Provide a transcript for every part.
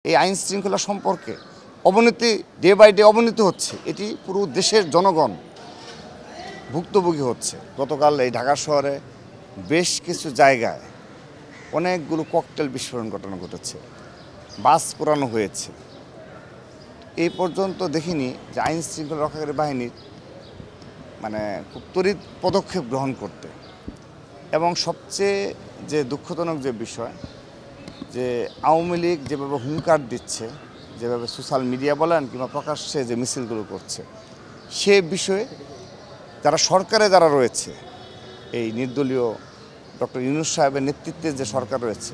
এই আইন শৃঙ্খলা সম্পর্কে অবনতি ডে বাই ডে অবনতি হচ্ছে, এটি পুরো দেশের জনগণ ভুক্তভোগী হচ্ছে। গতকাল এই ঢাকা শহরে বেশ কিছু জায়গায় অনেকগুলো ককটেল বিস্ফোরণ ঘটনা ঘটেছে, বাস পোড়ানো হয়েছে। এই পর্যন্ত দেখিনি যে আইন শৃঙ্খলা রক্ষাকারী বাহিনীর খুব তড়িৎ পদক্ষেপ গ্রহণ করতে। এবং সবচেয়ে যে দুঃখজনক যে বিষয়, যে আওয়ামী লীগ যেভাবে হুঙ্কার দিচ্ছে, যেভাবে সোশ্যাল মিডিয়া বলেন কিংবা প্রকাশ্যে যে মিছিলগুলো করছে, সে বিষয়ে যারা সরকারে যারা রয়েছে, এই নির্দলীয় ডক্টর ইউনূস সাহেবের নেতৃত্বে যে সরকার রয়েছে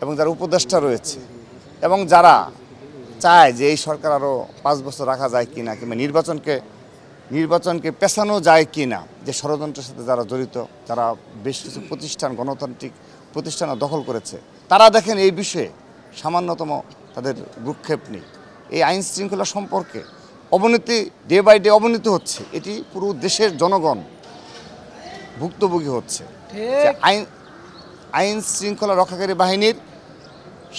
এবং যারা উপদেষ্টা রয়েছে এবং যারা চায় যে এই সরকার আরও 5 বছর রাখা যায় কি না, কিংবা নির্বাচনকে পেছানো যায় কি না, যে ষড়যন্ত্রের সাথে যারা জড়িত, যারা বেশ কিছু প্রতিষ্ঠান, গণতান্ত্রিক প্রতিষ্ঠান দখল করেছে, তারা দেখেন এই বিষয়ে সামান্যতম তাদের ভ্রুক্ষেপ নেই। এই আইন শৃঙ্খলা সম্পর্কে অবনতি ডে বাই ডে অবনতি হচ্ছে, এটি পুরো দেশের জনগণ ভুক্তভোগী হচ্ছে। আইন শৃঙ্খলা রক্ষাকারী বাহিনীর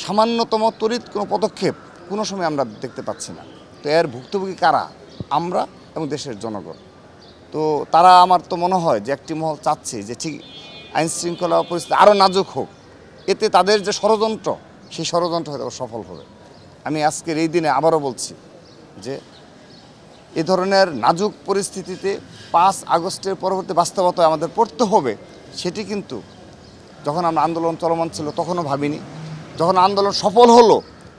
সামান্যতম তড়িৎ কোনো পদক্ষেপ কোনো সময় আমরা দেখতে পাচ্ছি না। তো এর ভুক্তভোগী কারা? আমরা এবং দেশের জনগণ। তো তারা, আমার তো মনে হয় যে একটি মহল চাচ্ছে যে ঠিক আইন শৃঙ্খলা পরিস্থিতি আরও নাজুক হোক, এতে তাদের যে ষড়যন্ত্র, সেই ষড়যন্ত্র হয়তো সফল হবে। আমি আজকের এই দিনে আবারও বলছি যে এ ধরনের নাজুক পরিস্থিতিতে 5 আগস্টের পরবর্তী বাস্তবতায় আমাদের পড়তে হবে, সেটি কিন্তু যখন আমরা আন্দোলন চলমান ছিল তখনও ভাবিনি। যখন আন্দোলন সফল হলো,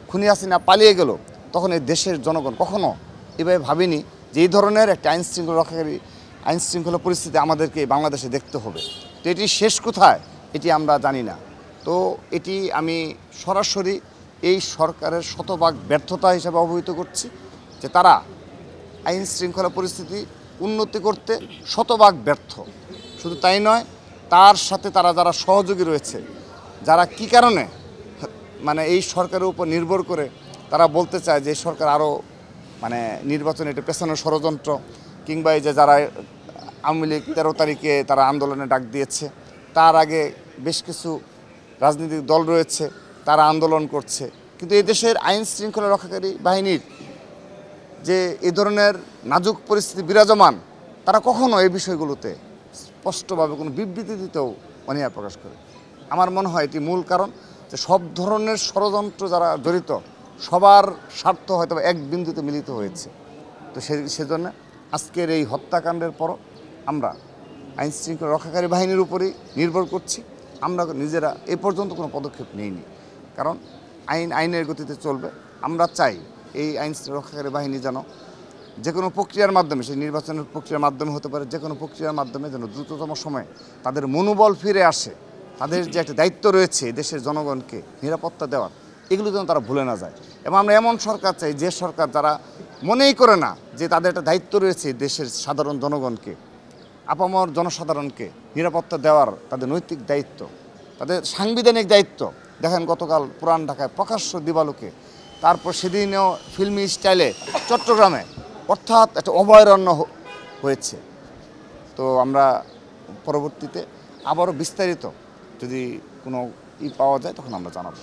খুনি হাসিনা পালিয়ে গেল, তখন এই দেশের জনগণ কখনো এভাবে ভাবিনি যে এই ধরনের একটা আইন শৃঙ্খলা পরিস্থিতি আমাদেরকে বাংলাদেশে দেখতে হবে। তো এটি শেষ কোথায় এটি আমরা জানি না। তো এটি আমি সরাসরি এই সরকারের শতভাগ ব্যর্থতা হিসাবে অবহিত করছি, যে তারা আইন শৃঙ্খলা পরিস্থিতি উন্নতি করতে শতভাগ ব্যর্থ। শুধু তাই নয়, তার সাথে তারা যারা সহযোগী রয়েছে, যারা কি কারণে এই সরকারের উপর নির্ভর করে তারা বলতে চায় যে এই সরকার আরও নির্বাচনে এটা পেছানোর ষড়যন্ত্র, কিংবা এই যে যারা আওয়ামী লীগ 13 তারিখে তারা আন্দোলনে ডাক দিয়েছে, তার আগে বেশ কিছু রাজনৈতিক দল রয়েছে, তারা আন্দোলন করছে। কিন্তু এই দেশের আইন শৃঙ্খলা রক্ষাকারী বাহিনীর যে এই ধরনের নাজুক পরিস্থিতি বিরাজমান, তারা কখনো এই বিষয়গুলোতে স্পষ্টভাবে কোনো বিবৃতি দিতেও অনীহা প্রকাশ করে। আমার মনে হয় এটি মূল কারণ, যে সব ধরনের ষড়যন্ত্র যারা জড়িত, সবার স্বার্থ হয়তো এক বিন্দুতে মিলিত হয়েছে। তো সেজন্য আজকের এই হত্যাকাণ্ডের পরও আমরা আইন শৃঙ্খলা রক্ষাকারী বাহিনীর উপরেই নির্ভর করছি। আমরা নিজেরা এ পর্যন্ত কোনো পদক্ষেপ নিইনি, কারণ আইনের গতিতে চলবে। আমরা চাই এই আইন রক্ষাকারী বাহিনী যেন যে কোনো প্রক্রিয়ার মাধ্যমে, সেই নির্বাচনের প্রক্রিয়ার মাধ্যমে হতে পারে, যে কোনো প্রক্রিয়ার মাধ্যমে যেন দ্রুততম সময়ে তাদের মনোবল ফিরে আসে। তাদের যে একটা দায়িত্ব রয়েছে দেশের জনগণকে নিরাপত্তা দেওয়ার, এগুলো যেন তারা ভুলে না যায়। এবং আমরা এমন সরকার চাই, যে সরকার যারা মনেই করে না যে তাদের একটা দায়িত্ব রয়েছে দেশের সাধারণ জনগণকে, আপামর জনসাধারণকে নিরাপত্তা দেওয়ার তাদের নৈতিক দায়িত্ব, তাদের সাংবিধানিক দায়িত্ব। দেখেন গতকাল পুরান ঢাকায় প্রকাশ্য দিবালোকে, তারপর সেদিনেও ফিল্মি স্টাইলে চট্টগ্রামে, অর্থাৎ একটা অভয়ারণ্য হয়েছে। তো আমরা পরবর্তীতে আবারও বিস্তারিত যদি কোনো পাওয়া যায় তখন আমরা জানাবো।